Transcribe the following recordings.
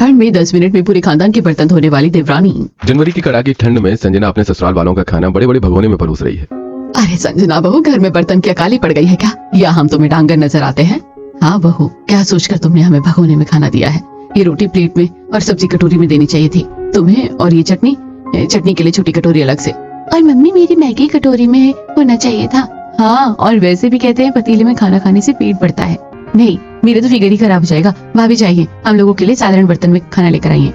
ठंड में 10 मिनट में पूरे खानदान के बर्तन धोने वाली देवरानी। जनवरी की कड़ाके ठंड में संजना अपने ससुराल वालों का खाना बड़े बड़े भगोने में परोस रही है। अरे संजना बहू, घर में बर्तन की अकाली पड़ गई है क्या, या हम तुम्हें डांगर नजर आते हैं? हाँ बहू, क्या सोचकर तुमने हमें भगोने में खाना दिया है? ये रोटी प्लेट में और सब्जी कटोरी में देनी चाहिए थी तुम्हें, और ये चटनी के लिए छोटी कटोरी अलग से। और मम्मी, मेरी मैगी कटोरी में होना चाहिए था। हाँ, और वैसे भी कहते हैं पतीले में खाना खाने से पेट बढ़ता है। नहीं, मेरे तो फिगर ही खराब हो जाएगा। भाभी चाहिए, हम लोगों के लिए साधारण बर्तन में खाना लेकर आइए।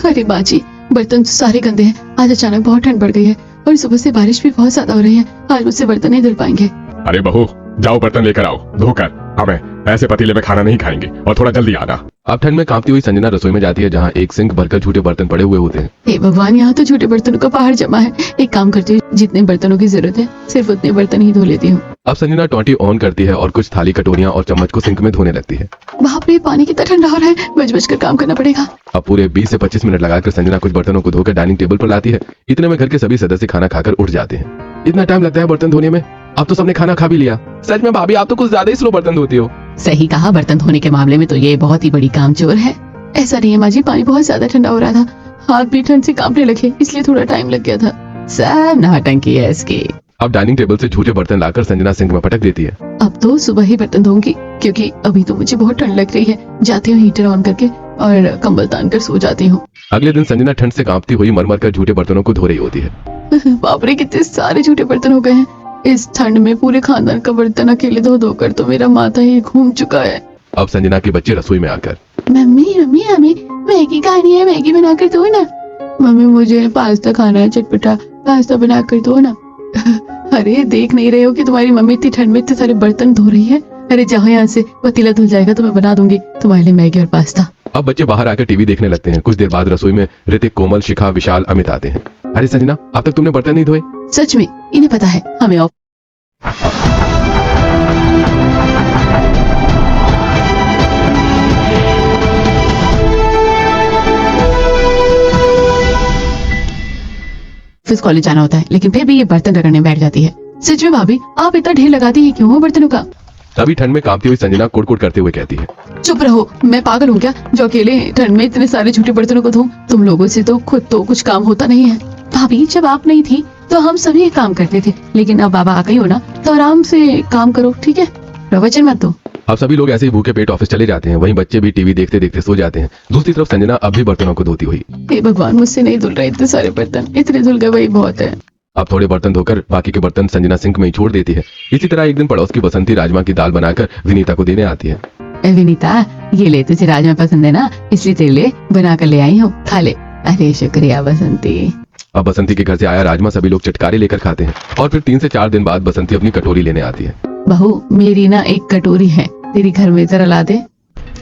अरे बाजी, बर्तन तो सारे गंदे हैं। आज अचानक बहुत ठंड बढ़ गई है और सुबह से बारिश भी बहुत ज्यादा हो रही है। आज मुझसे बर्तन नहीं धुल पाएंगे। अरे बहू, जाओ बर्तन लेकर आओ धोकर। हमें ऐसे पतीले में खाना नहीं खाएंगे, और थोड़ा जल्दी आना। अब ठंड में कांपती हुई संजना रसोई में जाती है, जहाँ एक सिंक भरकर झूठे बर्तन पड़े हुए होते हैं। हे भगवान, यहाँ तो झूठे बर्तनों का पहाड़ जमा है। एक काम करती हूँ, जितने बर्तनों की जरूरत है सिर्फ उतने बर्तन ही धो लेती हूँ। अब संजना टोंटी ऑन करती है और कुछ थाली, कटोरियां और चम्मच को सिंक में धोने लगती है। बाप रे, पानी कितना ठंडा हो रहा है। बच बच कर काम करना पड़ेगा। अब पूरे 20 से 25 मिनट लगाकर संजना कुछ बर्तनों को धोकर डाइनिंग टेबल पर लाती है। इतने में घर के सभी सदस्य खाना खाकर उठ जाते हैं। इतना टाइम लगता है बर्तन धोने में? अब तो सबने खाना खा भी लिया। सच में भाभी, आप तो कुछ ज्यादा ही स्लो बर्तन धोती हो। सही कहा, बर्तन धोने के मामले में तो ये बहुत ही बड़ी कामचोर है। ऐसा नहीं है माँ जी, पानी बहुत ज्यादा ठंडा हो रहा था, हाथ भी ठंड से कांपने लगे, इसलिए थोड़ा टाइम लग गया था। सब नौटंकी है इसकी। अब डाइनिंग टेबल से झूठे बर्तन लाकर संजना सिंक में पटक देती है। अब तो सुबह ही बर्तन धोऊंगी, क्योंकि अभी तो मुझे बहुत ठंड लग रही है। जाती हूँ हीटर ऑन करके और कंबल तान कर सो जाती हूँ। अगले दिन संजना ठंड से कांपती हुई मर कर झूठे बर्तनों को धो रही होती है। बाप रे, कितने सारे झूठे बर्तन हो गए हैं। इस ठंड में पूरे खानदान का बर्तन अकेले धो धोकर तो मेरा माथा ही घूम चुका है। अब संजना के बच्चे रसोई में आकर, मम्मी मम्मी, हमें मैगी खानी है, मैगी बना कर दो ना। मम्मी, मुझे पास्ता खाना है, चटपटा पास्ता बना कर दो ना। अरे देख नहीं रहे हो कि तुम्हारी मम्मी इतनी ठंड में इतने सारे बर्तन धो रही है? अरे जाओ यहाँ से, पतीला धुल जाएगा तो मैं बना दूंगी तुम्हारे लिए मैगी और पास्ता। अब बच्चे बाहर आकर टीवी देखने लगते हैं। कुछ देर बाद रसोई में ऋतिक, कोमल, शिखा, विशाल, अमित आते हैं। अरे संजना, अब तक तुमने बर्तन नहीं धोए? सच में इन्हें पता है हमें ऑफ ऑफिस कॉलेज जाना होता है, लेकिन फिर भी ये बर्तन रगड़ने बैठ जाती है। सच में भाभी, आप इतना ढेर लगाती है क्यों हो बर्तनों का? तभी ठंड में कांपती हुई संजना कुड़कुड़ करते हुए कहती है, चुप रहो, मैं पागल हूँ क्या जो अकेले ठंड में इतने सारे झूठे बर्तनों को धोऊं? तुम लोगों से तो खुद तो कुछ काम होता नहीं है। भाभी, जब आप नहीं थी तो हम सभी काम करते थे, लेकिन अब बाबा आ गई हो ना, तो आराम से काम करो, ठीक है? प्रवचन मत दो। अब सभी लोग ऐसे ही भूखे पेट ऑफिस चले जाते हैं। वहीं बच्चे भी टीवी देखते देखते सो जाते हैं। दूसरी तरफ संजना अब भी बर्तनों को धोती हुई, हे भगवान, मुझसे नहीं धुल रहे इतने सारे बर्तन, इतने धुल गए वही बहुत है। अब थोड़े बर्तन धोकर बाकी के बर्तन संजना सिंक में ही छोड़ देती है। इसी तरह एक दिन पड़ोस की बसंती राजमा की दाल बनाकर विनीता को देने आती है। विनीता, ये ले, तुझे राजमा पसंद है ना, इसलिए तेरे लिए बना कर ले आई हूँ, खा ले। अरे शुक्रिया बसंती। अब बसंती के घर से आया राजमा सभी लोग चटकारे लेकर खाते हैं और फिर 3 से 4 दिन बाद बसंती अपनी कटोरी लेने आती है। बहू, मेरी ना एक कटोरी है, तेरी घर में जरा ला दे।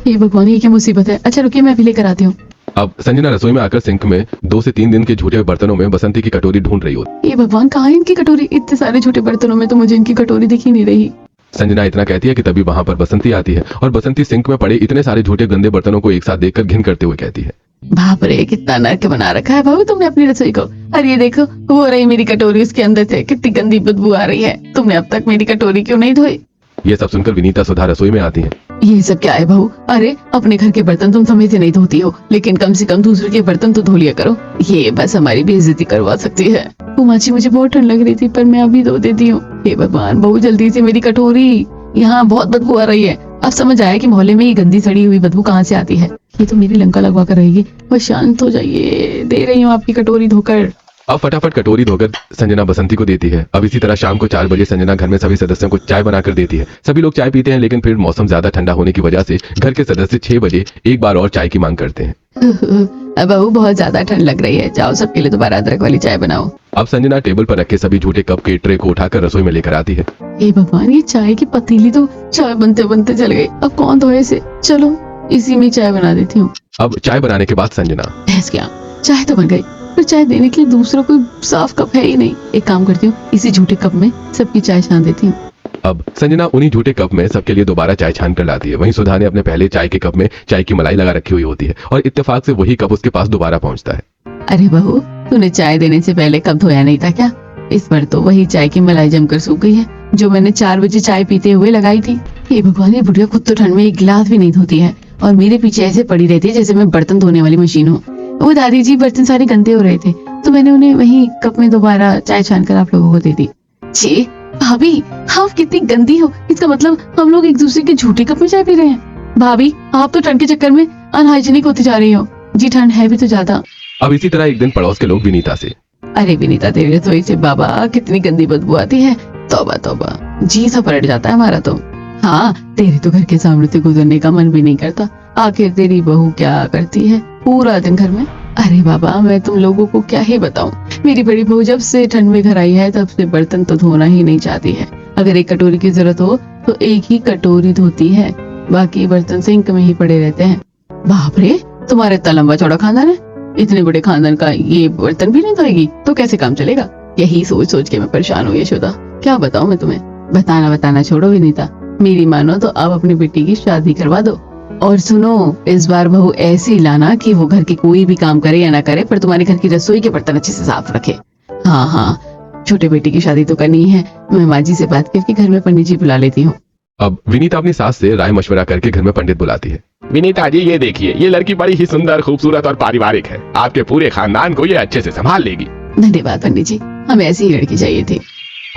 ये भगवान, ये क्या मुसीबत है। अच्छा रुकिए, मैं भी लेकर आती हूँ। अब संजना रसोई में आकर सिंक में 2 से 3 दिन के झूठे बर्तनों में बसंती की कटोरी ढूंढ रही होती। ये भगवान, कहाँ है इनकी कटोरी? इतने सारे झूठे बर्तनों में तो मुझे इनकी कटोरी दिख ही नहीं रही। संजना इतना कहती है कि तभी वहाँ पर बसंती आती है और बसंती सिंक में पड़े इतने सारे झूठे गंदे बर्तनों को एक साथ देखकर घिन करते हुए कहती है, बाप रे, कितना नर्क बना रखा है बहू तुमने अपनी रसोई को। अरे ये देखो, वो रही मेरी कटोरी, उसके अंदर से कितनी गंदी बदबू आ रही है। तुमने अब तक मेरी कटोरी क्यों नहीं धोई? ये सब सुनकर विनीता सुधा रसोई में आती है। ये सब क्या है बहू? अरे अपने घर के बर्तन तुम समय से नहीं धोती हो, लेकिन कम से कम दूसरे के बर्तन तो धो लिया करो। ये बस हमारी बेइज्जती करवा सकती है। उमा जी, मुझे बहुत ठंड लग रही थी, पर मैं अभी धो देती हूँ। हे भगवान, बहू जल्दी से मेरी कटोरी, यहाँ बहुत बदबू आ रही है। अब समझ आया कि मोहल्ले में ये गंदी सड़ी हुई बदबू कहाँ से आती है। ये तो मेरी लंका लगवा कर रहेगी। बस शांत हो जाइए, दे रही हूँ आपकी कटोरी धोकर। अब फटाफट कटोरी धोकर संजना बसंती को देती है। अब इसी तरह शाम को 4 बजे संजना घर में सभी सदस्यों को चाय बनाकर देती है। सभी लोग चाय पीते हैं, लेकिन फिर मौसम ज्यादा ठंडा होने की वजह से घर के सदस्य 6 बजे एक बार और चाय की मांग करते हैं। अब बहू, बहुत ज्यादा ठंड लग रही है, जाओ सबके लिए दोबारा अदरक वाली चाय बनाओ। अब संजना टेबल पर रखे सभी झूठे कप के ट्रे को उठाकर रसोई में लेकर आती है। हे भगवान, ये चाय की पतीली तो चाय बनते बनते जल गई। अब कौन धोए इसे? चलो इसी में चाय बना देती हूँ। अब चाय बनाने के बाद संजना, बहस क्या, चाय तो बन गई, पर चाय देने के लिए दूसरा कोई साफ कप है ही नहीं। एक काम करती हूँ, इसी झूठे कप में सबकी चाय छान देती हूँ। अब संजना उन्हीं झूठे कप में सबके लिए दोबारा चाय छान कर लाती है। वहीं सुधा ने अपने पहले चाय के कप में चाय की मलाई लगा रखी हुई होती है और इत्तेफाक से वही कप उसके पास दोबारा पहुंचता है। अरे बहू, तूने चाय देने से पहले कप धोया नहीं था क्या? इस बार तो वही चाय की मलाई जमकर सूख गई है जो मैंने 4 बजे चाय पीते हुए लगाई थी। हे भगवान, ये बुढ़िया खुद तो ठंड में एक गिलास भी नहीं धोती है और मेरे पीछे ऐसे पड़ी रहती है जैसे मैं बर्तन धोने वाली मशीन हूँ। वो दादी जी बर्तन सारे गंदे हो रहे थे तो मैंने उन्हें वही कप में दोबारा चाय छान कर आप लोगों को दे दी। जी भाभी, आप कितनी गंदी हो। इसका मतलब हम लोग एक दूसरे के झूठे कप में चाय पी रहे हैं। भाभी, आप तो ठंड के चक्कर में अनहाइजीनिक होती जा रही हो। जी ठंड है भी तो ज्यादा। अब इसी तरह एक दिन पड़ोस के लोग विनीता से, अरे विनीता, तेरे रसोई से बाबा कितनी गंदी बदबू आती है। तौबा तौबा, जी सा पलट जाता है हमारा तो। हाँ, तेरे तो घर के सामने से गुजरने का मन भी नहीं करता। आखिर तेरी बहू क्या करती है पूरा दिन घर में। अरे बाबा, मैं तुम लोगों को क्या ही बताऊं। मेरी बड़ी बहू जब से ठंड में घर आई है तब से बर्तन तो धोना ही नहीं चाहती है। अगर एक कटोरी की जरूरत हो तो एक ही कटोरी धोती है, बाकी बर्तन सिंक में ही पड़े रहते हैं। बाप रे, तुम्हारे इतना लंबा चौड़ा खानदान है, इतने बड़े खानदान का ये बर्तन भी नहीं धोएगी तो कैसे काम चलेगा। यही सोच सोच के मैं परेशान हूँ यशोदा। क्या बताऊं मैं तुम्हें। बताना छोड़ो विनीता, मेरी मानो तो आप अपनी बेटी की शादी करवा दो। और सुनो, इस बार बहू ऐसी लाना कि वो घर के कोई भी काम करे या ना करे पर तुम्हारे घर की रसोई के बर्तन अच्छे से साफ रखे। हाँ, छोटे बेटी की शादी तो करनी है। मैं माँ जी से बात करके घर में पंडित जी बुला लेती हूँ। अब विनीता अपनी सास से राय मशवरा करके घर में पंडित बुलाती है। विनीता जी, ये देखिए, ये लड़की बड़ी ही सुंदर, खूबसूरत और पारिवारिक है। आपके पूरे खानदान को ये अच्छे से संभाल लेगी। धन्यवाद पंडित जी, हमें ऐसी ही लड़की चाहिए थी।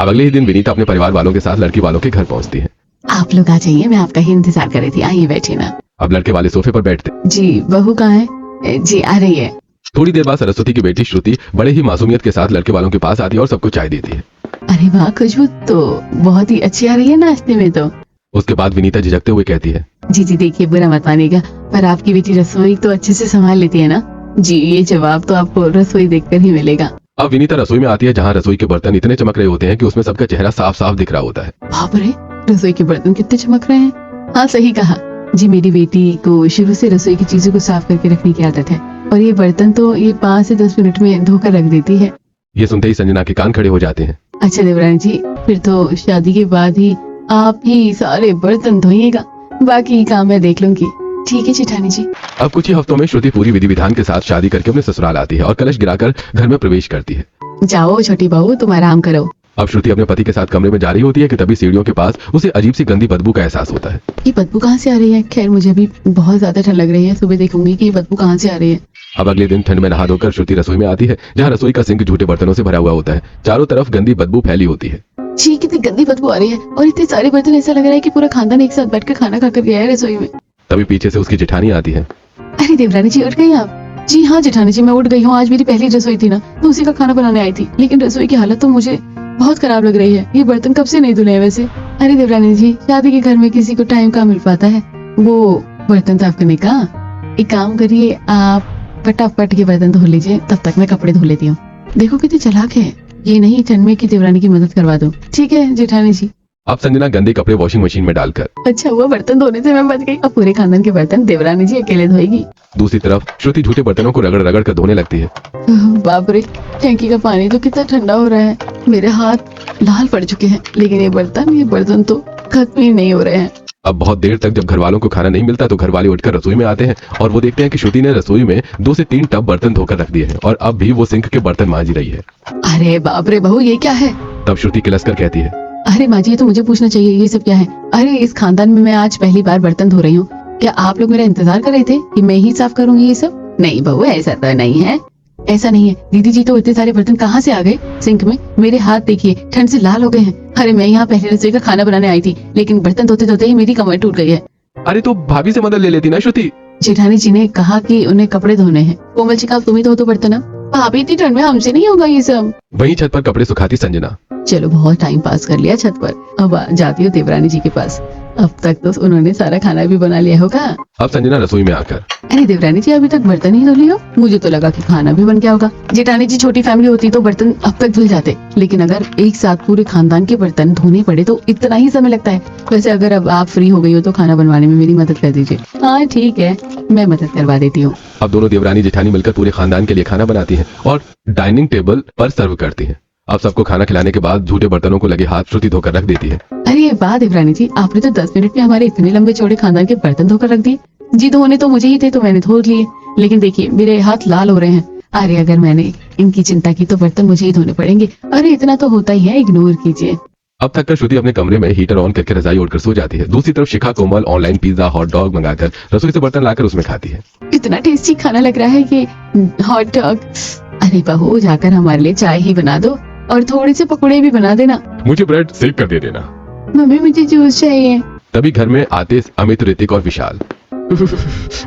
अब अगले ही दिन विनीता अपने परिवार वालों के साथ लड़की वालों के घर पहुंचती है। आप लोग आ जाइए, मैं आपका ही इंतजार कर रही थी। आइए बैठिए ना। अब लड़के वाले सोफे पर बैठते। जी, बहू कहाँ है। जी आ रही है। थोड़ी देर बाद सरस्वती की बेटी श्रुति बड़े ही मासूमियत के साथ लड़के वालों के पास आती है और सबको चाय देती है। अरे वाह, खुशबू तो बहुत ही अच्छी आ रही है नाश्ते में तो। उसके बाद विनीता झिझकते हुए कहती है, जी देखिए, बुरा मत मानिएगा पर आपकी बेटी रसोई तो अच्छे से संभाल लेती है ना। जी, ये जवाब तो आपको रसोई देखकर ही मिलेगा। अब विनीता रसोई में आती है जहाँ रसोई के बर्तन इतने चमक रहे होते हैं कि उसमें सबका चेहरा साफ साफ दिख रहा होता है। बाप रे, रसोई के बर्तन कितने चमक रहे हैं। हाँ सही कहा जी, मेरी बेटी को शुरू से रसोई की चीजों को साफ करके रखने की आदत है और ये बर्तन तो ये 5 से 10 मिनट में धोकर रख देती है। ये सुनते ही संजना के कान खड़े हो जाते हैं। अच्छा देवरानी जी, फिर तो शादी के बाद ही आप ही सारे बर्तन धोइएगा, बाकी काम मैं देख लूंगी। ठीक है जेठानी जी। अब कुछ ही हफ्तों में श्रुति पूरी विधि विधान के साथ शादी करके अपने ससुराल आती है और कलश गिराकर घर में प्रवेश करती है। जाओ छोटी बहू, तुम आराम करो। अब श्रुति अपने पति के साथ कमरे में जा रही होती है कि तभी सीढ़ियों के पास उसे अजीब सी गंदी बदबू का एहसास होता है। ये बदबू कहाँ से आ रही है। खैर, मुझे अभी बहुत ज्यादा ठंड लग रही है, सुबह देखूंगी कि ये बदबू कहाँ से आ रही है। अब अगले दिन ठंड में नहा धोकर श्रुति रसोई में आती है जहाँ रसोई का सिंक झूठे बर्तनों से भरा हुआ होता है। चारों तरफ गंदी बदबू फैली होती है। जी, कितनी गंदी बदबू आ रही है और इतने सारे बर्तन, ऐसा लग रहा है कि पूरा खानदान एक साथ बैठकर खाना खाकर गया है रसोई में। तभी पीछे से उसकी जेठानी आती है। अरे देवरानी जी, उठ गई आप। जी हाँ जेठानी जी, मैं उठ गई हूँ। आज मेरी पहली रसोई थी ना, तो उसी का खाना बनाने आई थी, लेकिन रसोई की हालत तो मुझे बहुत खराब लग रही है। ये बर्तन कब से नहीं धुले हैं वैसे। अरे देवरानी जी, शादी के घर में किसी को टाइम कहाँ मिल पाता है वो बर्तन साफ करने का। एक काम करिए, आप फटाफट के बर्तन धो लीजिए, तब तक मैं कपड़े धो लेती हूँ। देखो कितनी चालाक है ये, नहीं ठंड में की देवरानी की मदद करवा दो। ठीक है जेठानी जी। अब संजना गंदे कपड़े वॉशिंग मशीन में डालकर, अच्छा हुआ बर्तन धोने से मैं बच गई। अब पूरे खानदान के बर्तन देवरानी जी अकेले धोएगी। दूसरी तरफ श्रुति झूठे बर्तनों को रगड़ रगड़ कर धोने लगती है। बाप रे, टैंकी का पानी तो कितना ठंडा हो रहा है। मेरे हाथ लाल पड़ चुके हैं, लेकिन ये बर्तन तो खत्म ही नहीं हो रहे हैं। अब बहुत देर तक जब घर वालों को खाना नहीं मिलता तो घर वाले उठकर रसोई में आते हैं और वो देखते हैं कि श्रुति ने रसोई में 2 से 3 टब बर्तन धोकर रख दिए हैं और अब भी वो सिंक के बर्तन मांज रही है। अरे बाप रे बहू, ये क्या है। तब श्रुति किलसकर कहती है, अरे माँ जी, ये तो मुझे पूछना चाहिए, ये सब क्या है। अरे इस खानदान में मैं आज पहली बार बर्तन धो रही हूँ। क्या आप लोग मेरा इंतजार कर रहे थे कि मैं ही साफ करूंगी ये सब। नहीं बहू, ऐसा तो नहीं है। ऐसा नहीं है दीदी जी, तो इतने सारे बर्तन कहाँ से आ गए सिंक में। मेरे हाथ देखिए ठंड से लाल हो गए हैं। अरे मैं यहाँ पहले रसोई का खाना बनाने आई थी, लेकिन बर्तन धोते धोते ही मेरी कमर टूट गई है। अरे तो भाभी से मदद ले लेती ना श्रुति। जेठानी जी ने कहा कि उन्हें कपड़े धोने हैं। कोमल जी का तुम ही धो दो बर्तन। भाभी इतनी ठंड में हमसे नहीं होगा ये सब। वहीं छत पर कपड़े सुखाती संजना। चलो बहुत टाइम पास कर लिया छत पर, अब जाती हूँ देवरानी जी के पास। अब तक तो उन्होंने सारा खाना भी बना लिया होगा। अब संजना रसोई में आकर, अरे देवरानी जी, अभी तक बर्तन ही धो लिए हो। मुझे तो लगा कि खाना भी बन गया होगा। जेठानी जी, छोटी फैमिली होती तो बर्तन अब तक धुल जाते, लेकिन अगर एक साथ पूरे खानदान के बर्तन धोने पड़े तो इतना ही समय लगता है। वैसे अगर अब आप फ्री हो गई हो तो खाना बनवाने में मेरी मदद कर दीजिए। हाँ ठीक है, मैं मदद करवा देती हूँ। अब दोनों देवरानी जेठानी मिलकर पूरे खानदान के लिए खाना बनाती हैं और डाइनिंग टेबल पर सर्व करती हैं। अब सबको खाना खिलाने के बाद झूठे बर्तनों को लगे हाथ श्रुति धोकर रख देती है। अरे ये बात देवरानी जी, आपने तो 10 मिनट में हमारे इतने लंबे चौड़े खानदान के बर्तन धोकर रख दिए। जी धोने तो मुझे ही थे तो मैंने धो लिए, लेकिन देखिए मेरे हाथ लाल हो रहे हैं। अरे अगर मैंने इनकी चिंता की तो बर्तन मुझे ही धोने पड़ेंगे। अरे इतना तो होता ही है, इग्नोर कीजिए। अब थक कर श्रुति अपने कमरे में हीटर ऑन करके रजाई ओढ़कर सो जाती है। दूसरी तरफ शिखा कोमल ऑनलाइन पिज्जा हॉट डॉग मंगाकर रसोई से बर्तन लाकर उसमें खाती है। इतना टेस्टी खाना लग रहा है ये हॉट डॉग। अरे बहू, जाकर हमारे लिए चाय ही बना दो और थोड़े से पकौड़े भी बना देना। मुझे ब्रेड सेक कर दे देना। मम्मी, मुझे जूस चाहिए। तभी घर में आते अमित, ऋतिक और विशाल।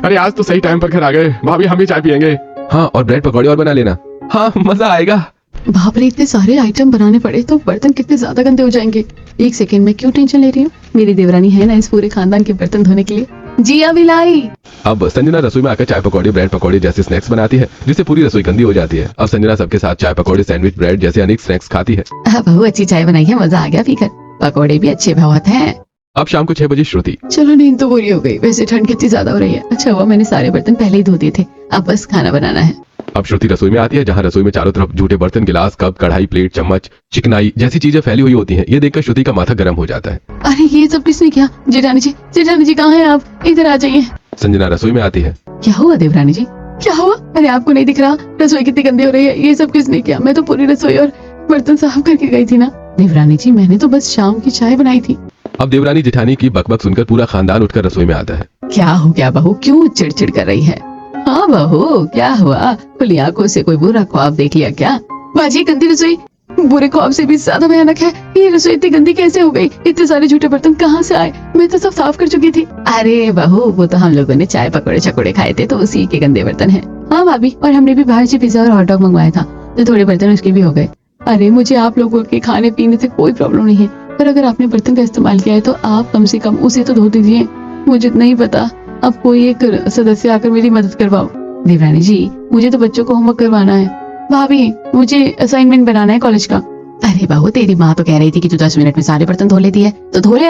अरे आज तो सही टाइम पर घर आ गए। भाभी हम भी चाय पियेंगे। हाँ, और ब्रेड पकौड़े और बना लेना। हाँ, मजा आएगा। बाप रे, इतने सारे आइटम बनाने पड़े तो बर्तन कितने ज्यादा गंदे हो जाएंगे। एक सेकंड में क्यों टेंशन ले रही हूँ, मेरी देवरानी है ना इस पूरे खानदान के बर्तन धोने के लिए। जी अभी लाई। अब संजना रसोई में आकर चाय पकौड़े ब्रेड पकौड़े जैसे स्नैक्स बनाती है, जिससे पूरी रसोई गंदी हो जाती है। अब संजना सबके साथ चाय पकौड़े सैंडविच ब्रेड जैसे अनेक स्नैक्स खाती है। बहू अच्छी चाय बनाई है, मजा आ गया पीकर। पकौड़े भी अच्छे बहुत हैं। अब शाम को 6 बजे श्रुति। चलो, नींद तो पूरी हो गई। वैसे ठंड कितनी ज्यादा हो रही है। अच्छा हुआ मैंने सारे बर्तन पहले ही धो दिए थे, अब बस खाना बनाना है। अब श्रुति रसोई में आती है, जहाँ रसोई में चारों तरफ जूठे बर्तन, गिलास, कप, कढ़ाई, प्लेट, चम्मच, चिकनाई जैसी चीजें फैली हुई होती हैं। ये देखकर श्रुति का माथा गर्म हो जाता है। अरे ये सब किसने किया? जेठानी जी कहाँ हैं आप? इधर आ जाइए। संजना रसोई में आती है। क्या हुआ देवरानी जी, क्या हुआ? अरे आपको नहीं दिख रहा रसोई कितनी गंदी हो रही है? ये सब किसने किया? मैं तो पूरी रसोई और बर्तन साफ करके गई थी ना। देवरानी जी, मैंने तो बस शाम की चाय बनाई थी। अब देवरानी जेठानी की बकबक सुनकर पूरा खानदान उठकर रसोई में आता है। क्या हो गया बहू, क्यों चिड़चिड़ कर रही है? हाँ बहू, क्या हुआ? खुली आंखों से कोई बुरा ख्वाब देख लिया क्या? बाजी, गंदी रसोई बुरे ख्वाब से भी ज्यादा भयानक है। ये रसोई इतनी गंदी कैसे हो गई? इतने सारे झूठे बर्तन कहाँ से आए? मैं तो सब साफ कर चुकी थी। अरे बहू, वो तो हम लोगों ने चाय पकौड़े छकोड़े खाए थे तो उसी के गंदे बर्तन हैं। हाँ भाभी, और हमने भी बाहर से पिज्जा और हॉट डॉग मंगवाया था तो थोड़े बर्तन उसके भी हो गए। अरे मुझे आप लोगों के खाने पीने से कोई प्रॉब्लम नहीं है, पर अगर आपने बर्तन का इस्तेमाल किया है तो आप कम से कम उसे तो धो दीजिए। मुझे नहीं पता, अब कोई एक सदस्य आकर मेरी मदद करवाओ। देवरानी जी, मुझे तो बच्चों को होमवर्क करवाना है। भाभी, मुझे असाइनमेंट बनाना है कॉलेज का। अरे बहू, तेरी माँ तो कह रही थी कि तू 10 मिनट में सारे बर्तन धो लेती है, तो धो ले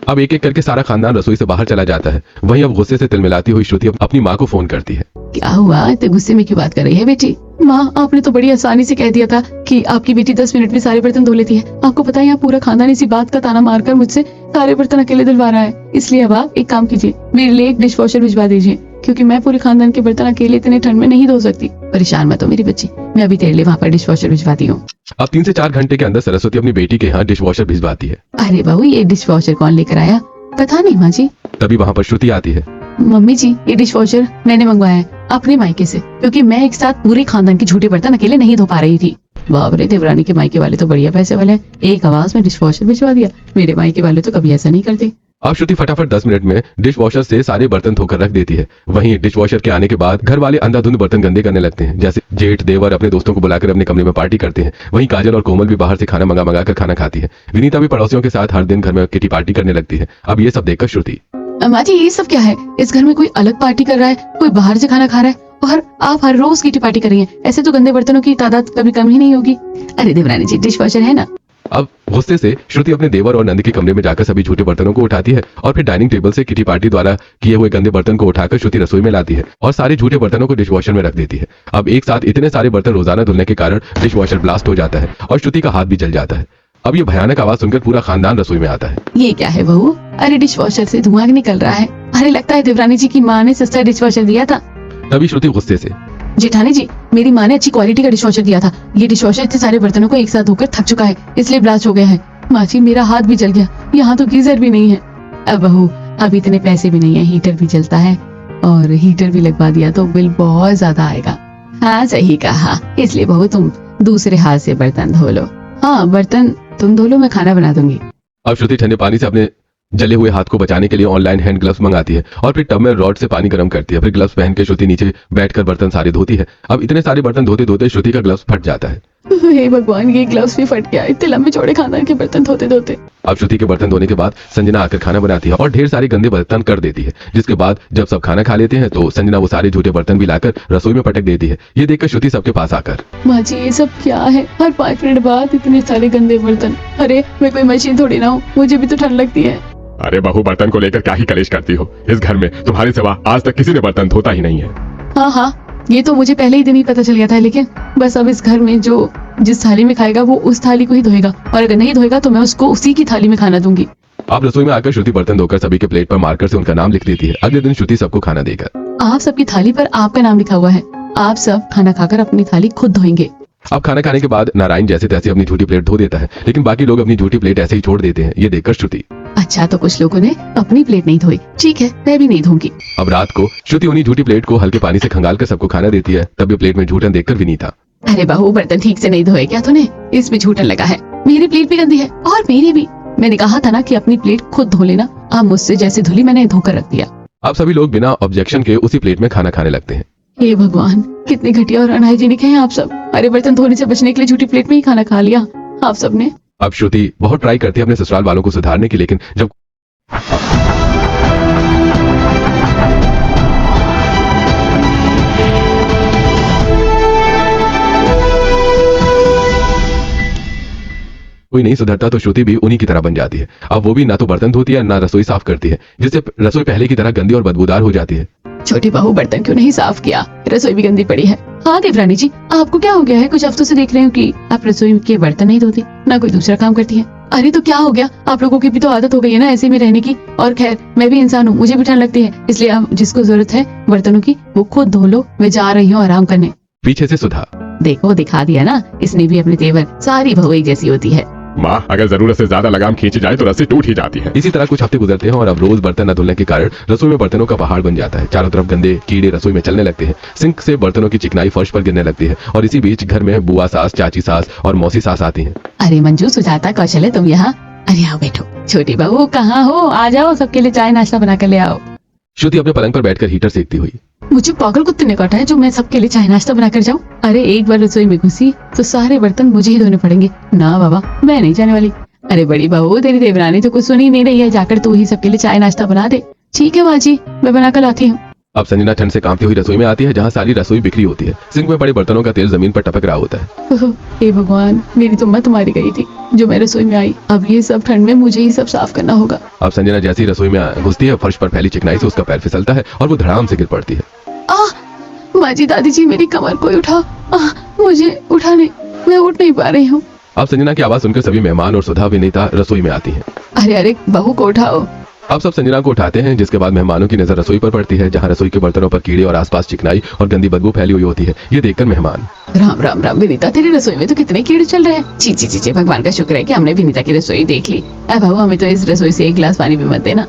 अब एक एक करके सारा खानदान रसोई से बाहर चला जाता है। वहीं अब गुस्से से तिलमिलाती हुई श्रुति अपनी माँ को फोन करती है। क्या हुआ? इतने गुस्से में क्यों बात कर रही है बेटी? माँ, आपने तो बड़ी आसानी से कह दिया था कि आपकी बेटी 10 मिनट में सारे बर्तन धो लेती है। आपको पता है यहाँ पूरा खानदान इसी बात का ताना मारकर मुझसे सारे बर्तन अकेले धुलवा रहा है। इसलिए अब आप एक काम कीजिए, मेरे लिए एक डिश वॉशर भिजवा दीजिए, क्योंकि मैं पूरे खानदान के बर्तन अकेले इतने ठंड में नहीं धो सकती। परेशान मत हो मेरी बच्ची, मैं अभी तेरे लिए वहाँ पर डिश वॉशर भिजवाती हूँ। अब 3 से 4 घंटे के अंदर सरस्वती अपनी बेटी के यहाँ डिश वॉशर भिजवाती है। अरे बहू, ये डिश वॉशर कौन लेकर आया? पता नहीं माँ जी। तभी वहाँ पर श्रुति आती है। मम्मी जी, ये डिश वॉशर मैंने मंगवाया है अपने मायके से, क्योंकि मैं एक साथ पूरे खानदान के झूठे बर्तन अकेले नहीं धो पा रही थी। बाप रे, देवरानी के मायके वाले तो बढ़िया पैसे वाले हैं, एक आवाज में डिश वॉशर भिजवा दिया। मेरे मायके वाले तो कभी ऐसा नहीं करते। अब श्रुति फटाफट 10 मिनट में डिश वॉशर से सारे बर्तन धोकर रख देती है। वहीं डिश वॉशर के आने के बाद घर वाले अंधाधुंध बर्तन गंदे करने लगते हैं। जैसे जेठ देवर अपने दोस्तों को बुलाकर अपने कमरे में पार्टी करते हैं। वहीं काजल और कोमल भी बाहर से खाना मंगा कर खाना खाती है। विनीता भी पड़ोसियों के साथ हर दिन घर में किटी पार्टी करने लगती है। अब ये सब देखकर श्रुति, अम्मा जी, ये सब क्या है? इस घर में कोई अलग पार्टी कर रहा है, कोई बाहर से खाना खा रहा है और आप हर रोज किटी पार्टी कर रही हैं। ऐसे तो गंदे बर्तनों की तादाद कभी कम ही नहीं होगी। अरे देवरानी जी, डिश वॉशर है ना। अब गुस्से से श्रुति अपने देवर और नंद के कमरे में जाकर सभी झूठे बर्तनों को उठाती है और फिर डाइनिंग टेबल से किटी पार्टी द्वारा किए हुए गंदे बर्तन को उठाकर श्रुति रसोई में लाती है और सारे झूठे बर्तनों को डिश वॉशर में रख देती है। अब एक साथ इतने सारे बर्तन रोजाना धुलने के कारण डिश वॉशर ब्लास्ट हो जाता है और श्रुति का हाथ भी जल जाता है। अब ये भयानक आवाज सुनकर पूरा खानदान रसोई में आता है। ये क्या है बहू? अरे डिश वॉशर से धुआं निकल रहा है। अरे लगता है देवरानी जी की माँ ने सस्ता डिश वॉशर दिया था। तभी श्रुति गुस्से से, जेठानी जी, मेरी माँ ने अच्छी क्वालिटी का डिश वॉशर दिया था। ये डिश वॉशर इतने सारे बर्तनों को एक साथ धोकर थक चुका है, इसलिए ब्लास्ट हो गया है। माँ जी, मेरा हाथ भी जल गया, यहाँ तो गीजर भी नहीं है। अब बहू, अब इतने पैसे भी नहीं है, हीटर भी जलता है और हीटर भी लगवा दिया तो बिल बहुत ज्यादा आएगा। हाँ सही कहा, इसलिए बहू तुम दूसरे हाथ से बर्तन धो लो। हाँ, बर्तन तुम धो लो, मैं खाना बना दूंगी। अब श्रुति ठंडे पानी से अपने जले हुए हाथ को बचाने के लिए ऑनलाइन हैंड ग्लव्स मंगाती है और फिर टब में रॉड से पानी गर्म करती है। फिर ग्लव्स पहन के श्रुति नीचे बैठकर बर्तन सारे धोती है। अब इतने सारे बर्तन धोते धोते श्रुति का ग्लव्स फट जाता है। हे भगवान, ये ग्लव्स भी फट गया, इतने लंबे चौड़े खानदान के बर्तन धोते धोते। अब श्रुति के बर्तन धोने के बाद संजना आकर खाना बनाती है और ढेर सारे गंदे बर्तन कर देती है। जिसके बाद जब सब खाना खा लेते हैं तो संजना वो सारे झूठे बर्तन भी लाकर रसोई में पटक देती है। ये देखकर श्रुति सबके पास आकर, माँ जी, ये सब क्या है? हर 5 मिनट बाद इतने सारे गंदे बर्तन। अरे मैं कोई मशीन थोड़ी ना हूँ, मुझे भी तो ठंड लगती है। अरे बहू, बर्तन को लेकर क्या ही कलेश करती हो? इस घर में तुम्हारे सिवा आज तक किसी ने बर्तन धोता ही नहीं है। हाँ हाँ, ये तो मुझे पहले ही दिन ही पता चल गया था, लेकिन बस अब इस घर में जो जिस थाली में खाएगा वो उस थाली को ही धोएगा, और अगर नहीं धोएगा तो मैं उसको उसी की थाली में खाना दूंगी। आप रसोई में आकर श्रुति बर्तन धोकर सभी के प्लेट पर मार्कर से उनका नाम लिख देती है। अगले दिन श्रुति सबको खाना देकर, आप सबकी थाली पर आपका नाम लिखा हुआ है, आप सब खाना खाकर अपनी थाली खुद धोएंगे। अब खाना खाने के बाद नारायण जैसे तैसे अपनी झूठी प्लेट धो देता है, लेकिन बाकी लोग अपनी झूठी प्लेट ऐसे ही छोड़ देते हैं। ये देखकर श्रुति, अच्छा तो कुछ लोगों ने अपनी प्लेट नहीं धोई, ठीक है मैं भी नहीं धोऊंगी। अब रात को श्रुति उन्हीं झूठी प्लेट को हल्के पानी से खंगाल कर सबको खाना देती है। तब भी प्लेट में झूठन देखकर विनीता, अरे बहू बर्तन ठीक से नहीं धोए क्या तूने? इसमें झूठन लगा है, मेरी प्लेट भी गंदी है और मेरी भी। मैंने कहा था ना कि अपनी प्लेट खुद धो लेना, आप मुझसे जैसे धुली मैंने धोकर रख दिया। अब सभी लोग बिना ऑब्जेक्शन के उसी प्लेट में खाना खाने लगते हैं। हे भगवान, कितने घटिया और अनहाइजीनिक हैं आप सब। अरे बर्तन धोने से बचने के लिए झूठी प्लेट में ही खाना खा लिया आप सबने। अब श्रुति बहुत ट्राई करती है अपने ससुराल वालों को सुधारने की, लेकिन जब कोई नहीं सुधरता तो श्रुति भी उन्हीं की तरह बन जाती है। अब वो भी ना तो बर्तन धोती है ना रसोई साफ करती है, जिससे रसोई पहले की तरह गंदी और बदबूदार हो जाती है। छोटी बहू बर्तन क्यों नहीं साफ किया? रसोई भी गंदी पड़ी है। हाँ देवरानी जी, आपको क्या हो गया है? कुछ हफ्तों से देख रहे हो कि आप रसोई के बर्तन नहीं धोती, ना कोई दूसरा काम करती है। अरे तो क्या हो गया? आप लोगों की भी तो आदत हो गई है ना ऐसे में रहने की। और खैर मैं भी इंसान हूँ, मुझे भी ठंड लगती है, इसलिए अब जिसको जरूरत है बर्तनों की वो खुद धो लो। मैं जा रही हूँ आराम करने। पीछे से सुधा, देखो दिखा दिया ना, इसने भी अपने तेवर। सारी बहू एक जैसी होती है। माँ, अगर जरूरत से ज्यादा लगाम खींची जाए तो रस्सी टूट ही जाती है। इसी तरह कुछ हफ्ते गुजरते हैं और अब रोज बर्तन न धुलने के कारण रसोई में बर्तनों का पहाड़ बन जाता है। चारों तरफ गंदे कीड़े रसोई में चलने लगते हैं। सिंक से बर्तनों की चिकनाई फर्श पर गिरने लगती है और इसी बीच घर में बुआ सास, चाची सास और मौसी सास आती हैं। अरे मंजू, सुजाता, कौशल, तुम यहाँ? अरे आओ बैठो। छोटी बहू कहाँ हो? आ जाओ, सबके लिए चाय नाश्ता बना कर ले आओ। श्रुति अपने पलंग पर बैठकर हीटर सेकती हुई, मुझे पागल कुत्ते ने काटा है जो मैं सबके लिए चाय नाश्ता बना कर जाऊँ? अरे एक बार रसोई में घुसी तो सारे बर्तन मुझे ही धोने पड़ेंगे। ना बाबा, मैं नहीं जाने वाली। अरे बड़ी बहू, तेरी देवरानी तो कुछ सुन ही नहीं रही है, जाकर तू ही सबके लिए चाय नाश्ता बना दे। ठीक है माँ जी, मैं बना कर लाती हूँ। अब संजना ठंड से कांपती हुई रसोई में आती है, जहाँ सारी रसोई बिखरी होती है। सिंक में पड़े बर्तनों का तेल जमीन पर टपक रहा होता है। हे भगवान, मेरी तो मत मारी गई थी जो मैं रसोई में आई। अब ये सब ठंड में मुझे ही सब साफ करना होगा। अब संजना जैसी रसोई में घुसती है, फर्श पर फैली चिकनाई से उसका पैर फिसलता है और वो धड़ाम से गिर पड़ती है। माँ जी, दादी जी, मेरी कमर कोई उठा। मुझे उठाने, मैं उठ नहीं पा रही हूँ। अब संजना की आवाज सुनकर सभी मेहमान और सुधा विनीता रसोई में आती हैं। अरे अरे, बहू को उठाओ। अब सब संजना को उठाते हैं, जिसके बाद मेहमानों की नजर रसोई पर पड़ती है, जहाँ रसोई के बर्तनों पर कीड़े और आसपास चिकनाई और गंदी बदबू फैली हुई होती है। ये देखकर मेहमान, राम राम राम विनीता, तेरी रसोई में तो कितने कीड़े चल रहे हैं। ची ची ची ची, भगवान का शुक्र है कि हमने विनीता की रसोई देख ली। अब बहू, हमें तो इस रसोई से एक गिलास पानी भी मत देना।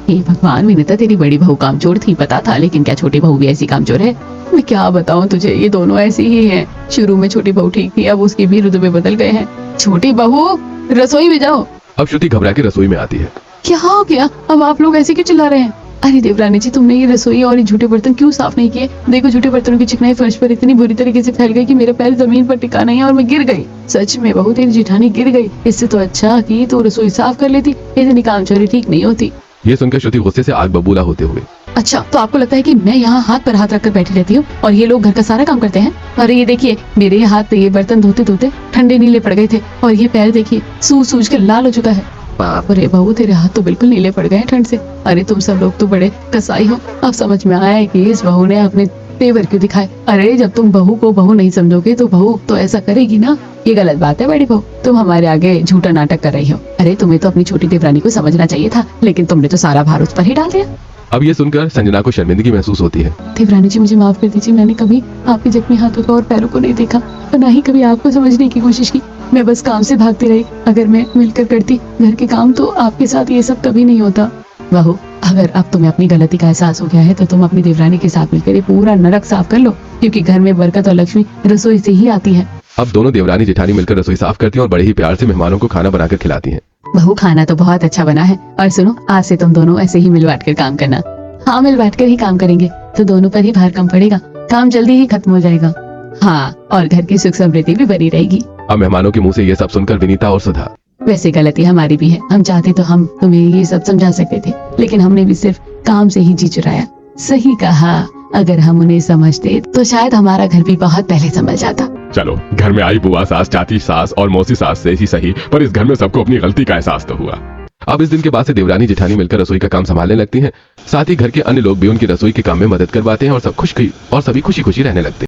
हे भगवान, विनीता तेरी बड़ी बहू कामचोर थी, पता था, लेकिन क्या छोटी बहू भी ऐसी कामचोर है? मैं क्या बताऊं तुझे, ये दोनों ऐसी ही हैं। शुरू में छोटी बहू ठीक थी, अब उसके भी रुतबे बदल गए हैं। छोटी बहू, रसोई में जाओ। अब श्रुति घबरा के रसोई में आती है। क्या हो गया? अब आप लोग ऐसे क्यों चिल्ला रहे हैं? अरे देवरानी जी, तुमने ये रसोई और ये झूठे बर्तन क्यों साफ नहीं किए? देखो, झूठे बर्तनों की चिकनाई फर्श पर इतनी बुरी तरीके से फैल गई कि मेरा पैर जमीन पर टिका नहीं है और मैं गिर गई। सच में बहू, तेरी जेठानी गिर गई। इससे तो अच्छा कि तू रसोई साफ कर लेती। इतनी कामचोरी ठीक नहीं होती। ये सुनकर श्रुति गुस्से से आग बबूला होते हुए, अच्छा तो आपको लगता है कि मैं यहाँ हाथ पर हाथ रखकर बैठी रहती हूँ और ये लोग घर का सारा काम करते हैं? अरे ये देखिए, मेरे हाथ ये बर्तन धोते धोते ठंडे नीले पड़ गए थे और ये पैर देखिए सूज सूज कर लाल हो चुका है। बाप रे बहू, तेरे हाथ तो बिल्कुल नीले पड़ गए हैं ठंड से। अरे तुम सब लोग तो बड़े कसाई हो। अब समझ में आया है कि इस बहू ने अपने तेवर क्यों दिखाए। अरे जब तुम बहू को बहू नहीं समझोगे तो बहू तो ऐसा करेगी ना। ये गलत बात है बड़ी बहू, तुम हमारे आगे झूठा नाटक कर रही हो। अरे तुम्हें तो अपनी छोटी देवरानी को समझना चाहिए था, लेकिन तुमने तो सारा भार उस पर ही डाल दिया। अब ये सुनकर संजना को शर्मिंदगी महसूस होती है। देवरानी जी, मुझे माफ कर दीजिए, मैंने कभी आपके जख्मी हाथों को और पैरों को नहीं देखा और न ही कभी आपको समझने की कोशिश की। मैं बस काम से भागती रही। अगर मैं मिलकर करती घर के काम तो आपके साथ ये सब कभी नहीं होता। बहू, अगर अब तुम्हें अपनी गलती का एहसास हो गया है तो तुम अपनी देवरानी के साथ मिलकर ये पूरा नरक साफ कर लो, क्योंकि घर में बरकत और लक्ष्मी रसोई से ही आती है। अब दोनों देवरानी जेठानी मिलकर रसोई साफ करती हैं और बड़े ही प्यार से मेहमानों को खाना बनाकर खिलाती हैं। बहू, खाना तो बहुत अच्छा बना है। और सुनो, आज से तुम दोनों ऐसे ही मिल बांट कर काम करना। हाँ, मिल बांट कर ही काम करेंगे तो दोनों पर ही भार कम पड़ेगा, काम जल्दी ही खत्म हो जाएगा। हाँ, और घर की सुख समृद्धि भी बनी रहेगी। अब मेहमानों के मुंह से ये सब सुनकर विनीता और सुधा, वैसे गलती हमारी भी है। हम चाहते तो हम तुम्हें ये सब समझा सकते थे, लेकिन हमने भी सिर्फ काम से ही जी चुराया। सही कहा, अगर हम उन्हें समझते तो शायद हमारा घर भी बहुत पहले संभल जाता। चलो, घर में आई बुआ सास, चाची सास और मौसी सास से ही सही, पर इस घर में सबको अपनी गलती का एहसास तो हुआ। अब इस दिन के बाद से देवरानी जेठानी मिलकर रसोई का काम संभालने लगती हैं। साथ ही घर के अन्य लोग भी उनकी रसोई के काम में मदद करवाते हैं और सभी खुशी खुशी रहने लगते हैं।